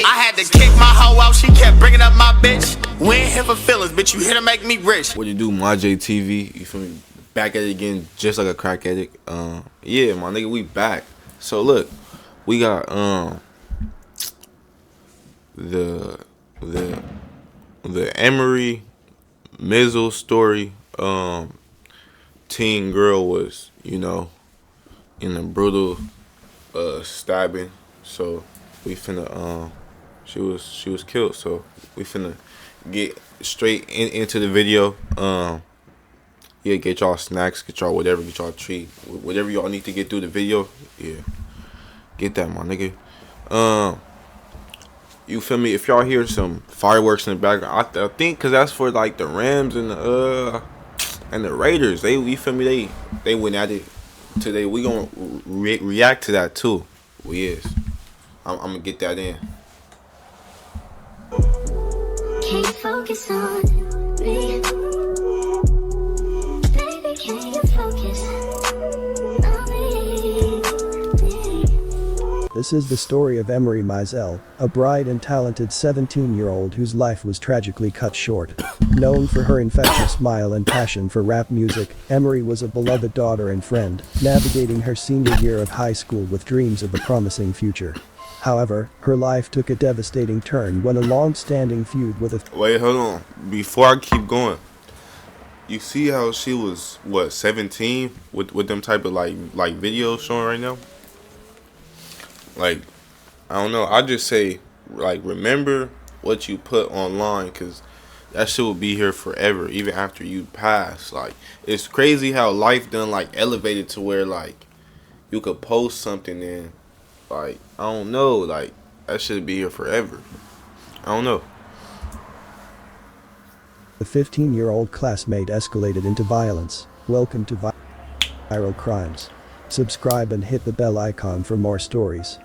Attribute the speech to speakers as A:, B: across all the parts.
A: I had to kick my hoe out, she kept bringing up my bitch. We ain't here for feelings, bitch, you here to make me rich.
B: What you do, my JTV? You feel me? Back at it again, just like a crack addict. Yeah, my nigga, we back. So look, we got the Emery Mizell story. Teen girl was, in a brutal stabbing. So we finna she was killed. So we finna get straight into the video. Yeah, get y'all snacks, get y'all whatever, get y'all treat, whatever y'all need to get through the video. Yeah, get that, my nigga. You feel me? If y'all hear some fireworks in the background, I think because that's for like the Rams and the Raiders. You feel me? They went at it today. We gonna react to that too. We is. I'm gonna get that in.
C: Can't focus on me. Baby, can you focus on me?
D: This is the story of Emery Mizell, a bright and talented 17-year-old whose life was tragically cut short. Known for her infectious smile and passion for rap music, Emery was a beloved daughter and friend, navigating her senior year of high school with dreams of a promising future. However, her life took a devastating turn when a long-standing feud with a...
B: Wait, hold on. Before I keep going, you see how she was, 17 with them type of like videos showing right now? Like, I don't know. I just say, like, remember what you put online, because that shit will be here forever, even after you pass. Like, it's crazy how life done, like, elevated to where, like, you could post something and, like, I don't know, like, that should be here forever. I don't know.
D: The 15-year-old classmate escalated into violence. Welcome to Viral Crimes. Subscribe and hit the bell icon for more stories.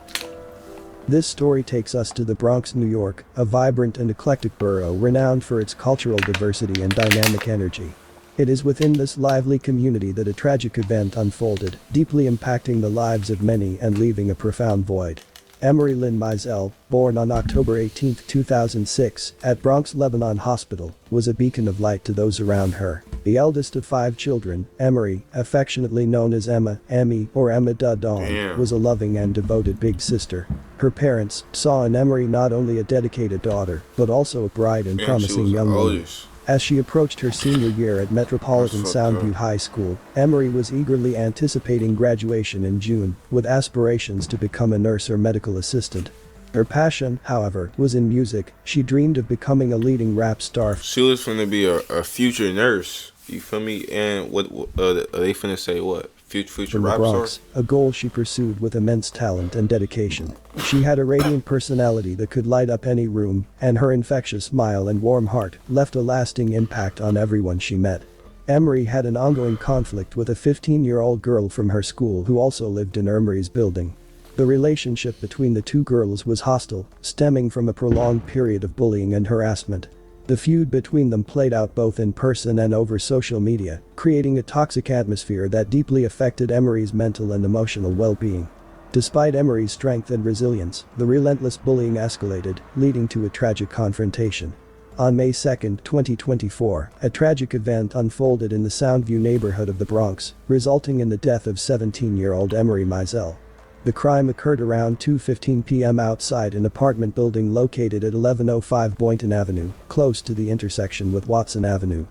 D: This story takes us to the Bronx, New York, a vibrant and eclectic borough renowned for its cultural diversity and dynamic energy. It is within this lively community that a tragic event unfolded, deeply impacting the lives of many and leaving a profound void. Emery Lynn Mizell, born on October 18, 2006, at Bronx Lebanon Hospital, was a beacon of light to those around her. The eldest of 5 children, Emery, affectionately known as Emma, Emmy, or Emma Dawn, was a loving and devoted big sister. Her parents saw in Emery not only a dedicated daughter, but also a bright and promising young woman. As she approached her senior year at Metropolitan Soundview High School, Emery was eagerly anticipating graduation in June, with aspirations to become a nurse or medical assistant. Her passion, however, was in music. She dreamed of becoming a leading rap star.
B: She was finna be a future nurse. You feel me? And what are they finna say? What? Future rap
D: Bronx,
B: star?
D: a goal she pursued with immense talent and dedication. She had a radiant personality that could light up any room, and her infectious smile and warm heart left a lasting impact on everyone she met. Emery had an ongoing conflict with a 15-year-old girl from her school who also lived in Emery's building. The relationship between the two girls was hostile, stemming from a prolonged period of bullying and harassment. The feud between them played out both in person and over social media, creating a toxic atmosphere that deeply affected Emery's mental and emotional well-being. Despite Emery's strength and resilience, the relentless bullying escalated, leading to a tragic confrontation. On May 2, 2024, a tragic event unfolded in the Soundview neighborhood of the Bronx, resulting in the death of 17-year-old Emery Mizell. The crime occurred around 2:15 p.m. outside an apartment building located at 1105 Boynton Avenue, close to the intersection with Watson Avenue.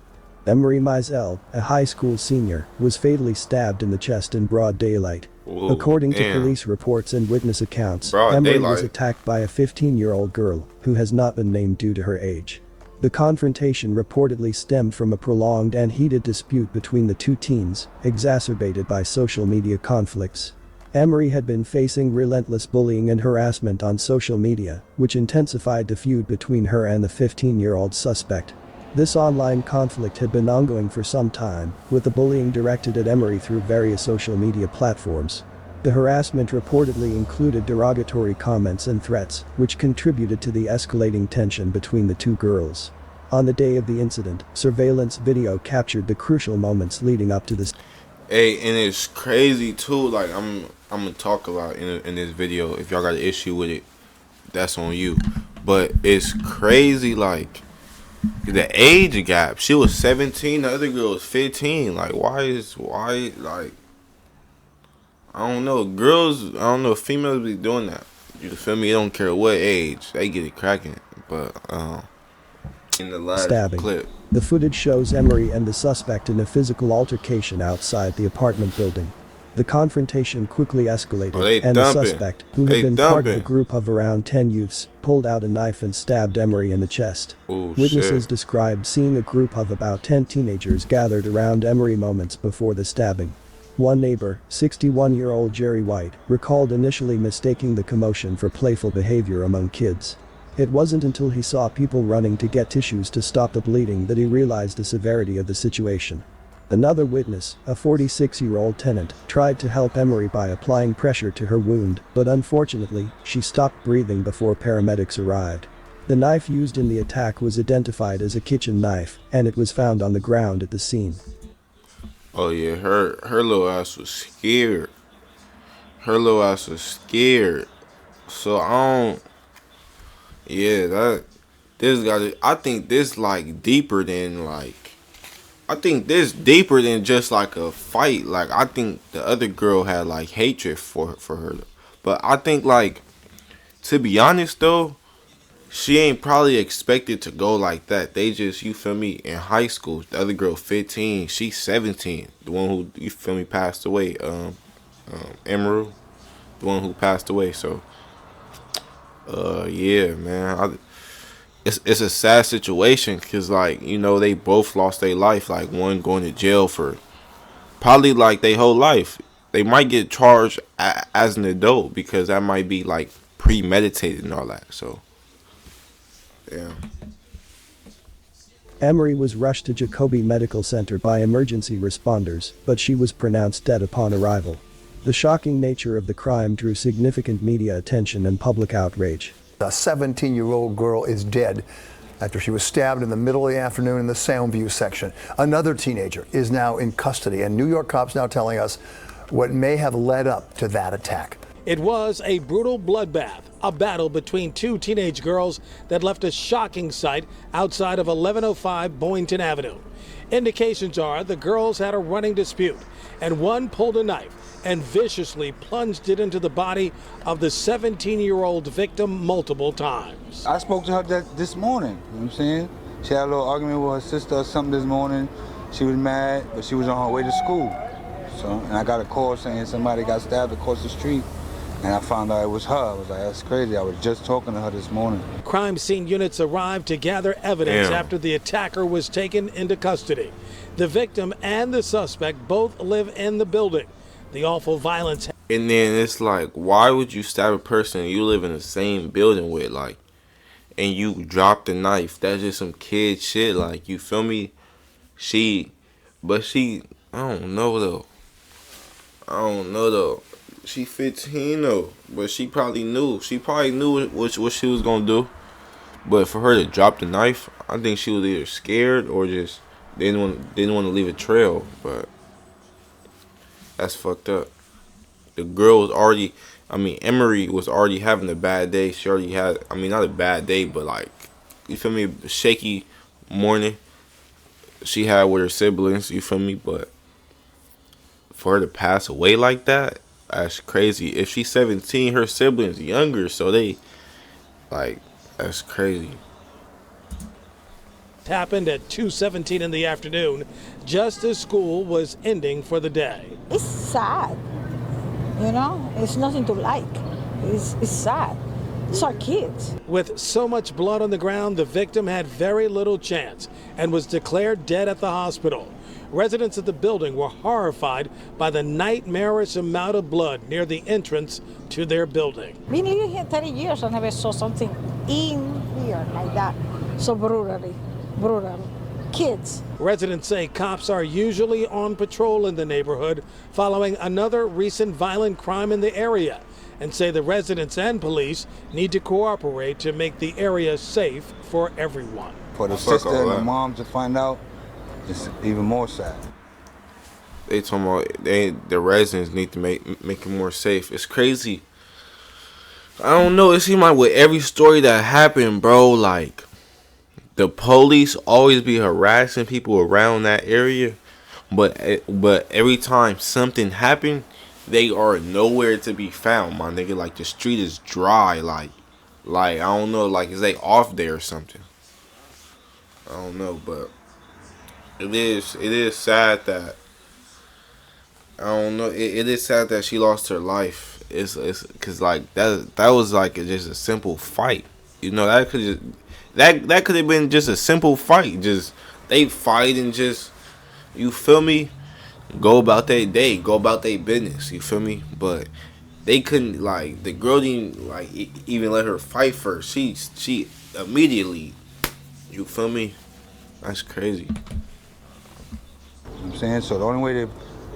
D: Emery Mizell, a high school senior, was fatally stabbed in the chest in broad daylight.
B: Whoa,
D: according to police reports and witness accounts, Emery was attacked by a 15-year-old girl, who has not been named due to her age. The confrontation reportedly stemmed from a prolonged and heated dispute between the two teens, exacerbated by social media conflicts. Emery had been facing relentless bullying and harassment on social media, which intensified the feud between her and the 15-year-old suspect. This online conflict had been ongoing for some time, with the bullying directed at Emery through various social media platforms. The harassment reportedly included derogatory comments and threats, which contributed to the escalating tension between the two girls. On the day of the incident, surveillance video captured the crucial moments leading up to this.
B: Hey, and it's crazy too. Like I'm gonna talk about in this video. If y'all got an issue with it, that's on you. But it's crazy, like the age gap. She was 17, the other girl was 15. Like why like I don't know. Girls, I don't know, females be doing that. You feel me? They don't care what age. They get it cracking. But in the last
D: Stabbing.
B: clip.
D: The footage shows Emery and the suspect in a physical altercation outside the apartment building. The confrontation quickly escalated, and the suspect, who had been part of a group of around 10 youths, pulled out a knife and stabbed Emery in the chest. Witnesses described seeing a group of about 10 teenagers gathered around Emery moments before the stabbing. One neighbor, 61-year-old Jerry White, recalled initially mistaking the commotion for playful behavior among kids. It wasn't until he saw people running to get tissues to stop the bleeding that he realized the severity of the situation. Another witness, a 46-year-old tenant, tried to help Emery by applying pressure to her wound, but unfortunately, she stopped breathing before paramedics arrived. The knife used in the attack was identified as a kitchen knife, and it was found on the ground at the scene.
B: Oh yeah, her little ass was scared. Her little ass was scared. So I think this like deeper than like. I think this deeper than just like a fight. Like I think the other girl had like hatred for her. But I think like, to be honest though, she ain't probably expected to go like that. They just, you feel me, in high school. The other girl 15, she's 17. The one who, you feel me, passed away. Emerald, the one who passed away. So yeah, man. It's a sad situation because, like, you know, they both lost their life. Like, one going to jail for probably, like, their whole life. They might get charged as an adult because that might be, like, premeditated and all that. So, yeah.
D: Emery was rushed to Jacobi Medical Center by emergency responders, but she was pronounced dead upon arrival. The shocking nature of the crime drew significant media attention and public outrage.
E: A 17-year-old girl is dead after she was stabbed in the middle of the afternoon in the Soundview section. Another teenager is now in custody, and New York cops now telling us what may have led up to that attack.
F: It was a brutal bloodbath, a battle between two teenage girls that left a shocking sight outside of 1105 Boynton Avenue. Indications are the girls had a running dispute, and one pulled a knife and viciously plunged it into the body of the 17-year-old victim multiple times.
G: I spoke to her this morning, you know what I'm saying? She had a little argument with her sister or something this morning. She was mad, but she was on her way to school. And I got a call saying somebody got stabbed across the street, and I found out it was her. I was like, that's crazy. I was just talking to her this morning.
F: Crime scene units arrived to gather evidence after the attacker was taken into custody. The victim and the suspect both live in the building. The awful violence.
B: And then it's like, why would you stab a person you live in the same building with, like, and you drop the knife? That's just some kid shit, like, you feel me? I don't know though. She 15 though, but she probably knew. What she was gonna do. But for her to drop the knife, I think she was either scared or just didn't want to leave a trail. But that's fucked up. The girl was already, Emery was already having a bad day. She already had, not a bad day, but like, you feel me, a shaky morning she had with her siblings, you feel me? But for her to pass away like that, that's crazy. If she's 17, her siblings younger, so they, like, that's crazy.
F: Happened at 2:17 in the afternoon, just as school was ending for the day.
H: It's sad, you know? It's nothing to like. It's sad. These are kids.
F: With so much blood on the ground, the victim had very little chance and was declared dead at the hospital. Residents of the building were horrified by the nightmarish amount of blood near the entrance to their building.
H: Been living here 30 years and never saw something in here like that, so brutal. Kids.
F: Residents say cops are usually on patrol in the neighborhood following another recent violent crime in the area, and say the residents and police need to cooperate to make the area safe for everyone.
G: For the sister and the mom to find out, it's even more sad.
B: They talking about the residents need to make it more safe. It's crazy. I don't know. It seemed like with every story that happened, bro, like the police always be harassing people around that area, but every time something happened, they are nowhere to be found, my nigga. Like the street is dry, like I don't know, like is they off there or something? I don't know, but it is sad that I don't know. It is sad that she lost her life. It's because like that was like just a simple fight. You know that could just that could have been just a simple fight. Just they fight and just you feel me. Go about their day. Go about their business. You feel me? But they couldn't like the girl didn't like even let her fight first. She immediately. You feel me? That's crazy.
G: You know what I'm saying? So the only way to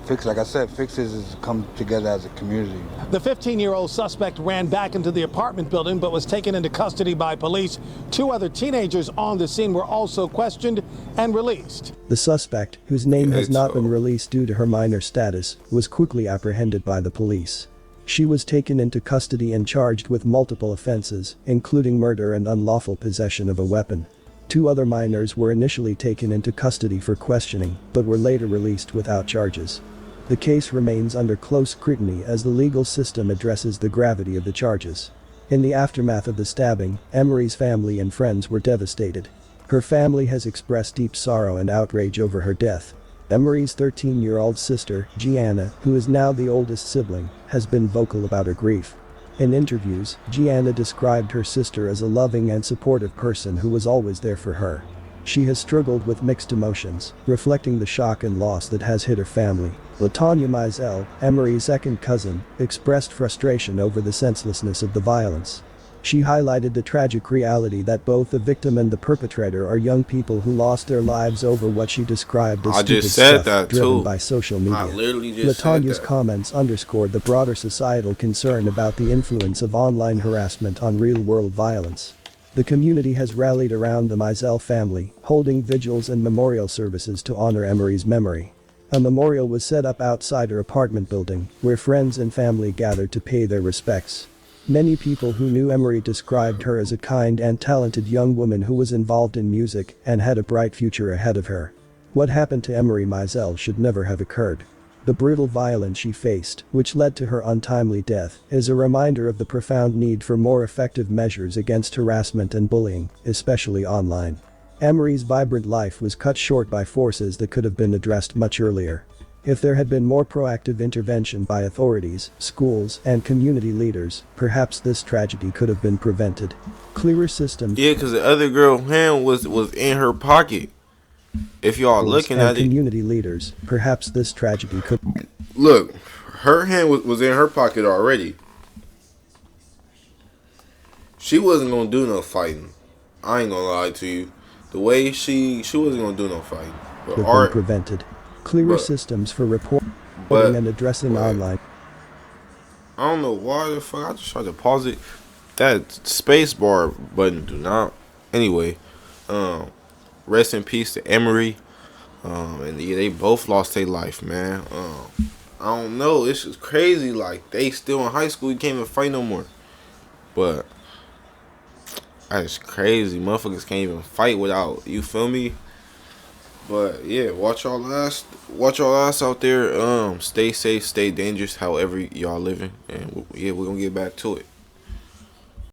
G: fix, like I said, fix this is to come together as a community.
F: The 15-year-old suspect ran back into the apartment building but was taken into custody by police. 2 other teenagers on the scene were also questioned and released.
D: The suspect, whose name has not been released due to her minor status, was quickly apprehended by the police. She was taken into custody and charged with multiple offenses, including murder and unlawful possession of a weapon. 2 other minors were initially taken into custody for questioning, but were later released without charges. The case remains under close scrutiny as the legal system addresses the gravity of the charges. In the aftermath of the stabbing, Emery's family and friends were devastated. Her family has expressed deep sorrow and outrage over her death. Emery's 13-year-old sister, Gianna, who is now the oldest sibling, has been vocal about her grief. In interviews, Gianna described her sister as a loving and supportive person who was always there for her. She has struggled with mixed emotions, reflecting the shock and loss that has hit her family. LaTanya Mizell, Emery's second cousin, expressed frustration over the senselessness of the violence. She highlighted the tragic reality that both the victim and the perpetrator are young people who lost their lives over what she described as stupid stuff driven by social media. LaTanya's comments underscored the broader societal concern about the influence of online harassment on real-world violence. The community has rallied around the Mizell family, holding vigils and memorial services to honor Emery's memory. A memorial was set up outside her apartment building, where friends and family gathered to pay their respects. Many people who knew Emery described her as a kind and talented young woman who was involved in music and had a bright future ahead of her. What happened to Emery Mizell should never have occurred. The brutal violence she faced, which led to her untimely death, is a reminder of the profound need for more effective measures against harassment and bullying, especially online. Emery's vibrant life was cut short by forces that could have been addressed much earlier. If there had been more proactive intervention by authorities, schools, and community leaders, perhaps this tragedy could have been prevented. Clearer systems.
B: Yeah, because the other girl's hand was in her pocket. If y'all looking at it,
D: community leaders, perhaps this tragedy could.
B: Look, her hand was in her pocket already. She wasn't gonna do no fighting. I ain't gonna lie to you. The way she wasn't gonna do no fighting. But
D: Could have been prevented. Clearer systems for reporting and addressing online.
B: I don't know why the fuck I just tried to pause it. That space bar button do not. Anyway, rest in peace to Emery. And yeah, they both lost their life, man. I don't know. It's just crazy. Like they still in high school, you can't even fight no more. But that's crazy. Motherfuckers can't even fight without, you feel me? But yeah, watch y'all ass out there. Stay safe, stay dangerous, however y'all living, and yeah, we're gonna get back to it.